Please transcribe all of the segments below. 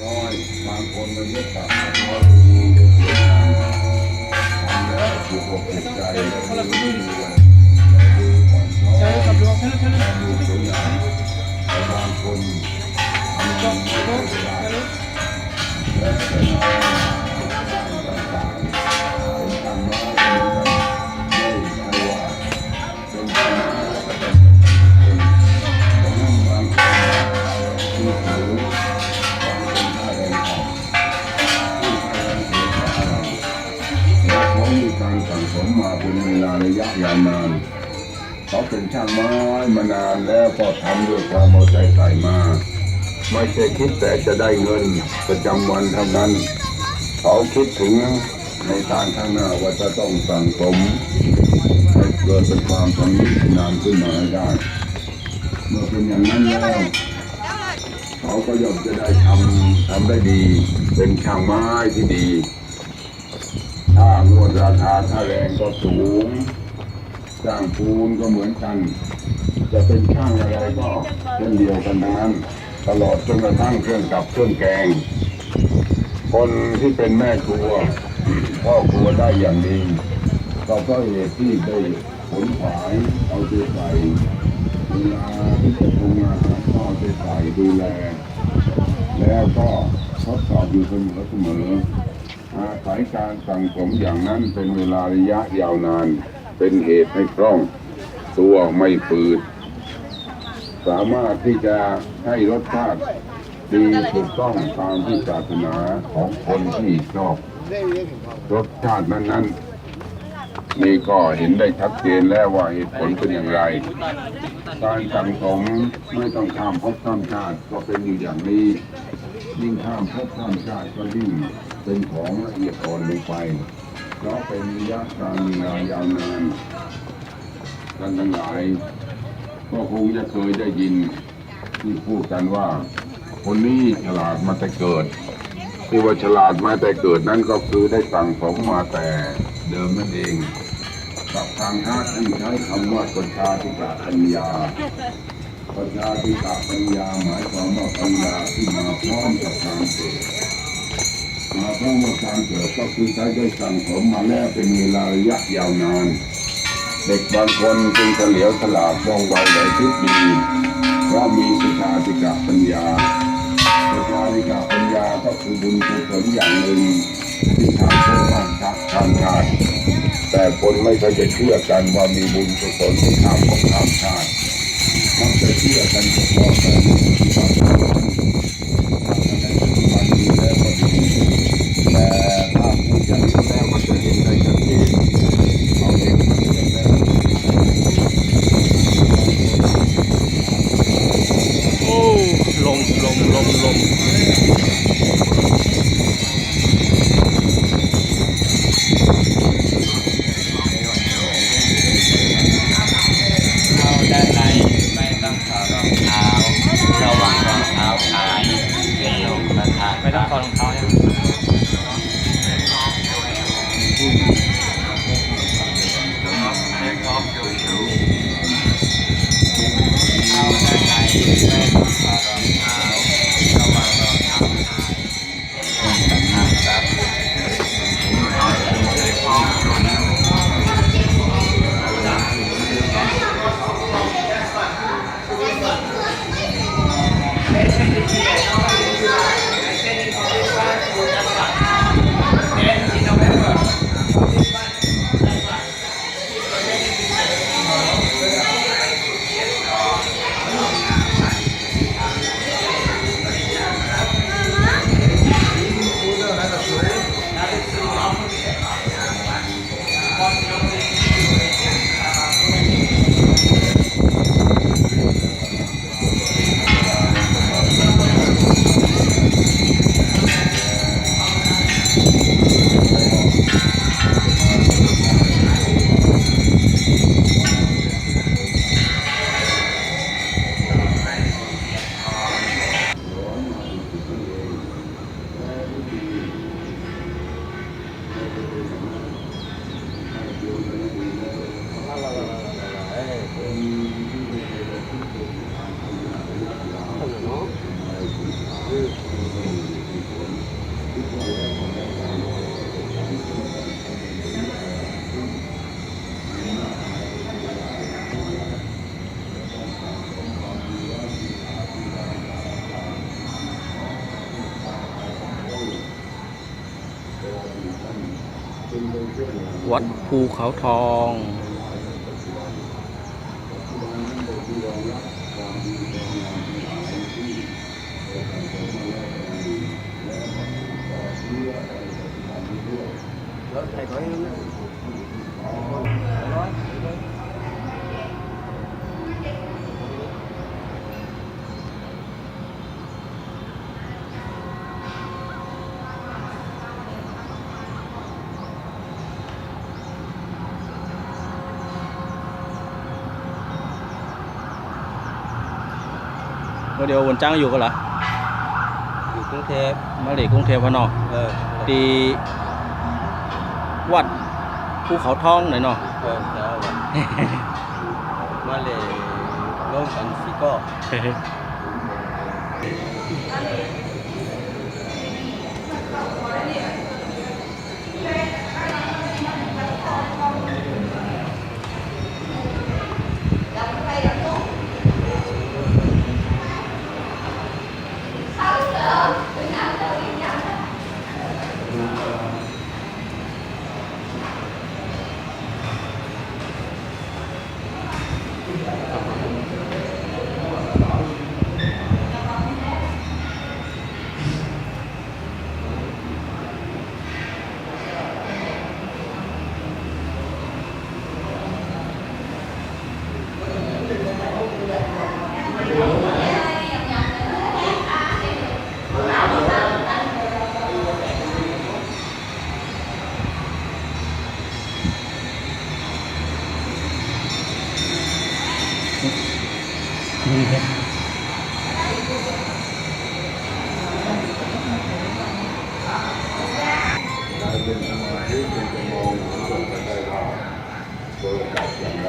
ร้อยบางคนมันไม่ตัดร้อยทำแล้วถูกอกถูกใจแล้วดูไม่ดีเลยดูก่อนชอบดูตัวอย่างแต่บางคนทำไม่ได้และจะนอนต่างๆเป็นทางน้อยเป็นไม่ใช่ว่าเป็นทางน้อยก็เป็นบางคนที่ถือบางคนท่าแรงออกที่ท่าแรงเสียเพราะอะไรและเขามีการสั่งสมมาเป็นเวลาระยะยาวนานเขาเป็นช่างไม้มานานแล้วก็ทำด้วยความเอาใจใส่มาไม่ใช่คิดแต่จะได้เงินประจำวันเท่านั้นเขาคิดถึงในทางข้างหน้าว่าจะต้องสั่งสมให้เกิดเป็นความชำนิชำนาญขึ้นมาให้ได้เมื่อเป็นอย่างนั้นแล้วเขาก็ย่อมจะได้ทำได้ดีเป็นช่างไม้ที่ดีถ้างวดราคาค่าแรงก็สูงจ้างปูนก็เหมือนกันจะเป็นช่างอะไรก็เช่นเดียวกันทั้งนั้นตลอดจนกระทั่งเครื่องกับเครื่องแกงคนที่เป็นแม่ครัวพ่อครัวได้อย่างดีก็เพราะเหตุที่ได้ขนขวายเอาใจใส่เวลาที่จะปรุงอาหารก็เอาใจใส่ดูแลแล้วก็ทดสอบอยู่เสมออาศัยการสั่งสมอย่างนั้นเป็นเวลาระยะยาวนานเป็นเหตุให้คล่องตัวไม่ฝืดสามารถที่จะให้รสชาติดีถูกต้องตามที่ปรารถนาของคนที่ชอบรสชาตินั้นๆนี่ก็เห็นได้ชัดเจนแล้วว่าเหตุผลเป็นอย่างไรการสั่งสมไม่ต้องข้ามภพข้ามชาติก็เป็นอยู่อย่างนี้ยิ่งข้ามภพข้ามชาติก็ยิ่งเป็นของละเอียดอ่อนลงไปเพราะเป็นระยะการเวลายาวนานกันทั้งหลายก็คงจะเคยได้ยินที่พูดกันว่าคนนี้ฉลาดมาแต่เกิดที่ว่าฉลาดมาแต่เกิดนั้นก็คือได้สั่งสมมาแต่เดิมนั่นเองกับทางท่านใช้คำว่าปัญญาธิกะปัญญาปัญญาธิกะปัญญาหมายความว่าปัญญาที่มาพร้อมกับการเกิดมาพร้อมกับการเกิดก็คือใช้ได้สั่งสมมาแล้วเป็นเวลาระยะยาวนานเด็กบางคนจึงเฉลียวฉลาดว่องไวไหวพริบดีเพราะมีปัญญาธิกะปัญญาปัญญาธิกะปัญญาก็คือบุญกุศลอย่างหนึ่งที่ทำเพื่อสร้างชาติทำชาติแต่คนไม่เคยจะเชื่อกันว่ามีบุญกุศลที่ทำของทำชาติมักจะเชื่อกันเฉพาะแต่ในปัจจุบันในปัจจุบันดีแล้วก็ดีแต่ถ้าพูดอย่างนี้แล้วมันจะเห็นได้ชัดเจนเอาเองมันจะได้โอ้ลมเข้าด้านในไม่ต้องถอดรองเท้าระวังรองเท้าหายเป็นลมประทานไม่ต้องถอดรองเท้าเนี่ยเข้าด้านในไม่ต้องถอดรองเท้าระวังรองเท้าหายเป็นลมประทานครับ วัดภูเขาทองเดี๋ยววันจ้างอยู่ก็เหรออยู่กรุงเทพมาเลยกรุงเทพพะเนาะตีวัดภูเขาทองหน่อยเนาะแล้วมาเลยร่วมกันสิก็เป็นสมาธิเป็นจะมองส่วนกันได้ว่าเกิดจากอย่างไร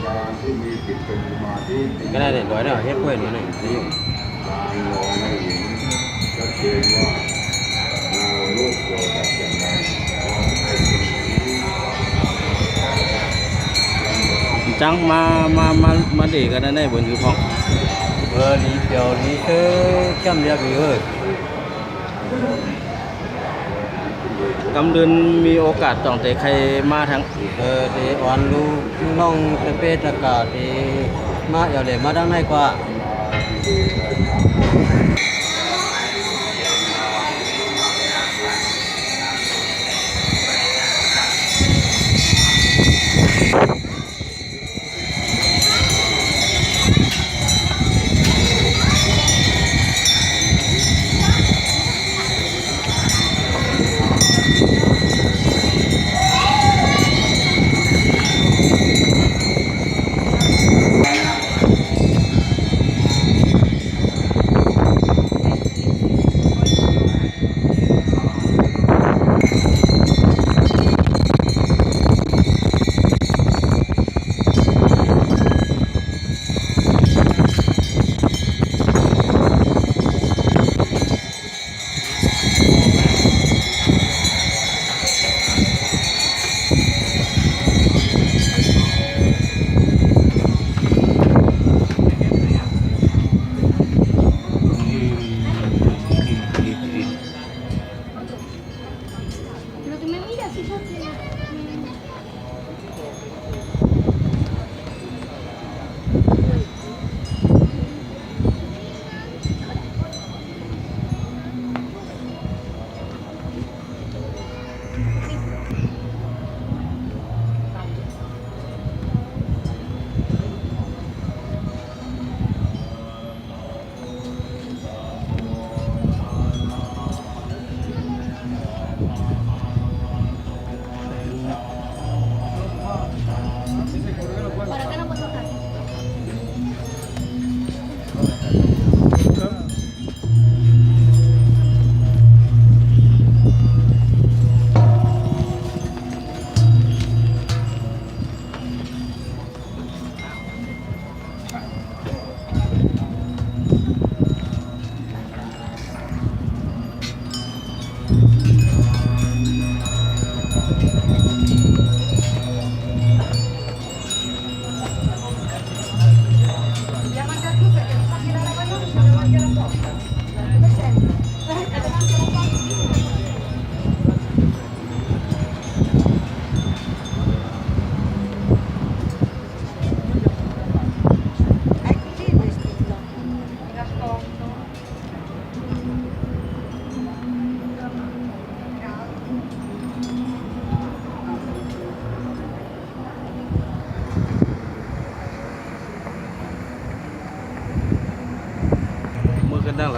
การที่มีจิตเป็นสมาธิก็ได้เด็ดร้อยแล้วเฮ็ดเพื่อนมาหนึ่งนี่การมองให้เห็นชัดเจนว่านารูปเกิดจากอย่างไรจังมาเด็กกันได้บนอยู่พองนี้เดี๋ยวนี้คือเข้มเรียบร้อยกำเดินมีโอกาสต้องแต่ใครมาทั้งเดออนลูน้องตะเปตะกาเดมาเดี๋ยวเลยมาดังไหนกว่า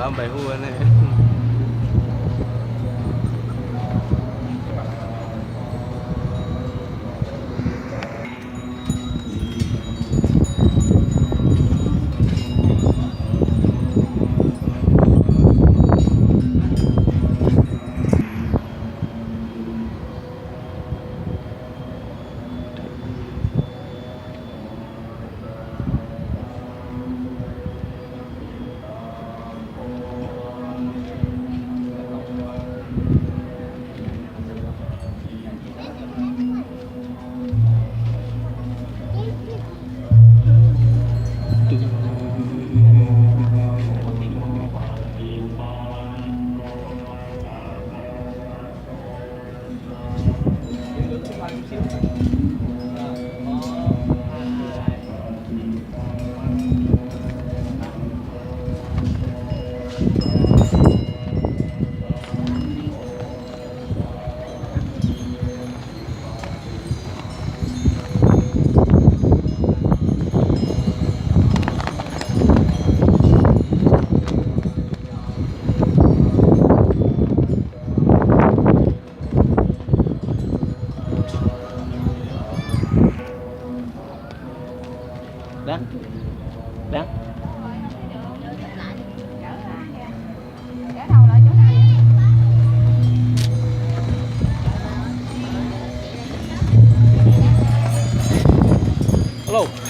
เอาใบหู้นั่นเลย Đáng đáng alo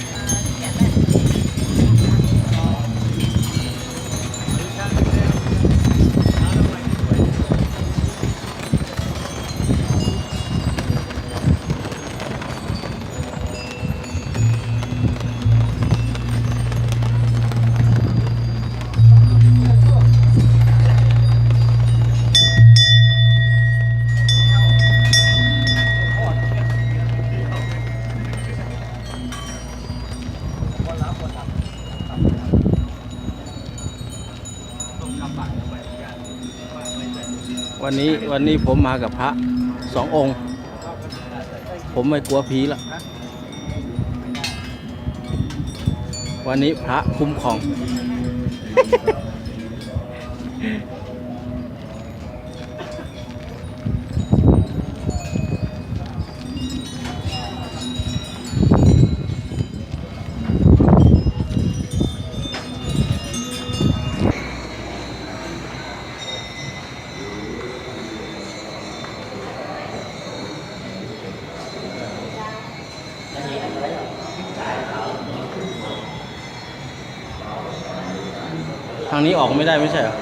วันนี้ผมมากับพระ2 องค์ ผมไม่กลัวผีละวันนี้พระคุ้มครองทางนี้ออกไม่ได้ไม่ใช่เหรอ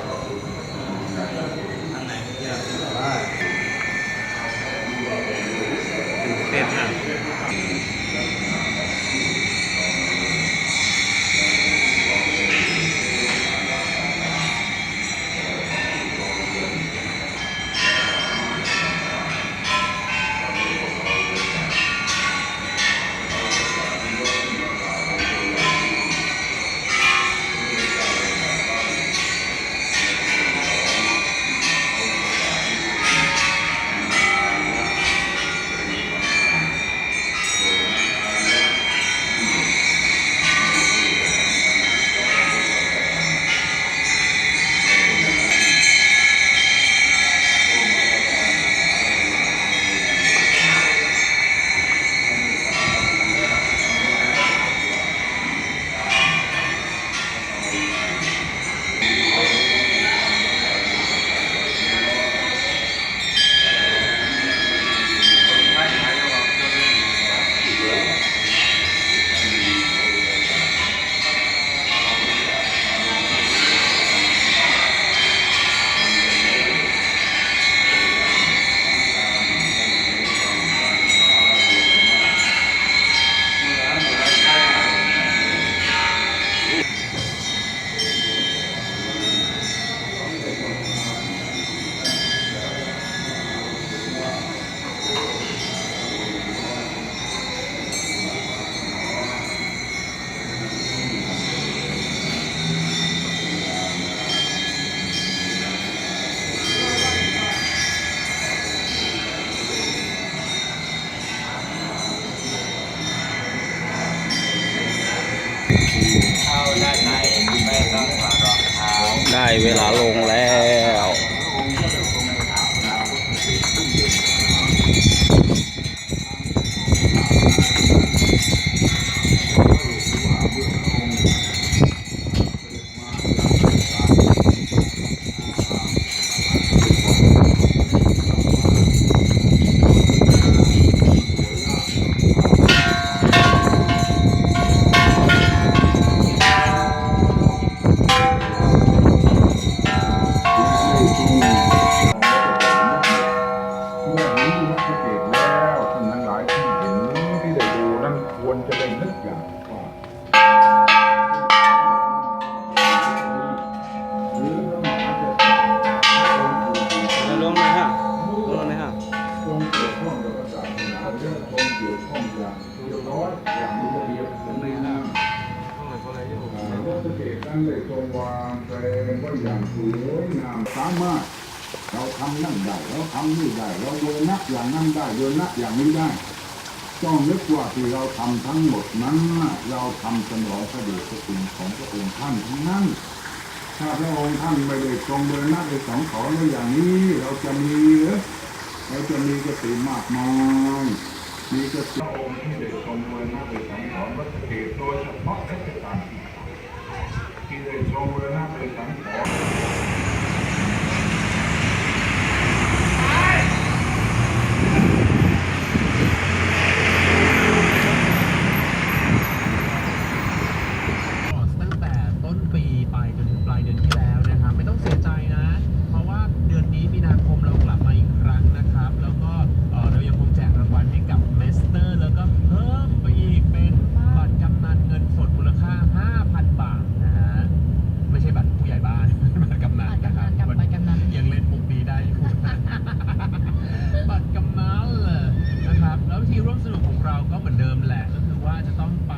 แล้วอย่างสวยงามสามารถเราทำนั่นได้เราทำนี่ได้เราเดินนักอย่างนั้นได้เดินนักอย่างนี้ได้ต้องนึกว่าที่เราทำทั้งหมดนั้นเราทำสนองพระเดชพระคุณของพระองค์ท่านทั้งนั้นถ้าพระองค์ท่านไม่ได้ทรงเดินนักในสองขอแล้วอย่างนี้เราจะมีกติมากมายมีกติพระองค์ที่ได้ทรงเดินนักในสองขอวัดเกตโดยเฉพาะราชการที่ได้ทรงเดินนักในสองขอตั้งแต่ต้นปีไปจนถึงปลายเดือนที่แล้วนะครับไม่ต้องเสียใจนะเพราะว่าเดือนนี้มีนาคมเรากลับมาอีกครั้งนะครับแล้วก็เรายังคงแจกรางวัลให้กับเมสเตอร์แล้วก็เพิ่มไปอีกเป็นบัตรกำนันเงินสดมูลค่า 5,000 บาทนะฮะไม่ใช่บัตรผู้ใหญ่บ้านบัตรกำนันนะครับบัตรกำนันยังเล่นมุกนี้ได้อยู่ บัตรกำนันเลยนะครับแล้ววิธีร่วมสนุกของเราก็เหมือนเดิมแหละก็คือว่าจะต้องไป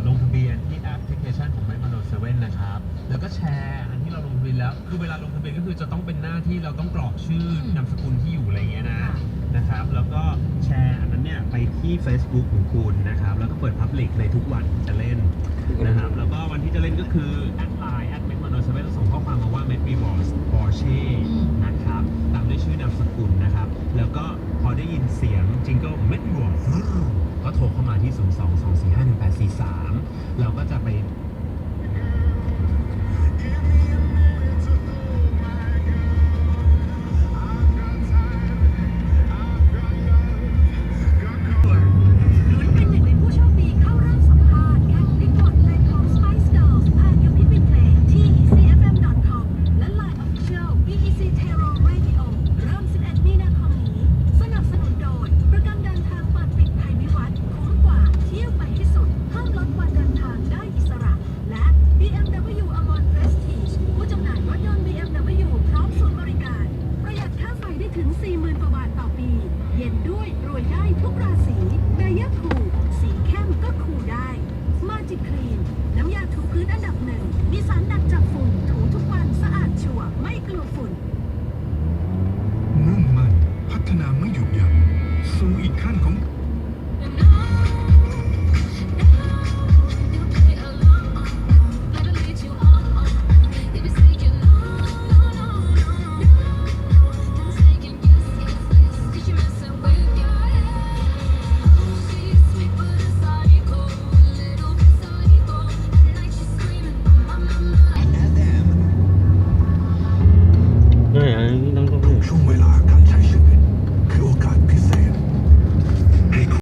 ลงทะเบียนที่แอปพลิเคชันของไมโครโนเซเว่นนะครับแล้วก็แชร์อันที่เราลงทะเบียนแล้วคือเวลาลงทะเบียนก็คือจะต้องเป็นหน้าที่เราต้องกรอกชื่อนามสกุลที่อยู่อะไรเงี้ยนะครับแล้วก็แชร์อันนั้นเนี่ยไปที่ Facebook ของคุณนะครับแล้วก็เปิด Public ในทุกวันที่จะเล่นนะครับแล้วก็วันที่จะเล่นก็คือแอดไลน์แมคโนเซเว่นส่งข้อความมาว่าเมดบีบอสปอร์เช่นะครับตามด้วยชื่อนามสกุลนะครับแล้วก็พอได้ยินเสียงจิงเกิลเมดบีบอสก็โทรเข้ามาที่ 022451843 เราก็จะไป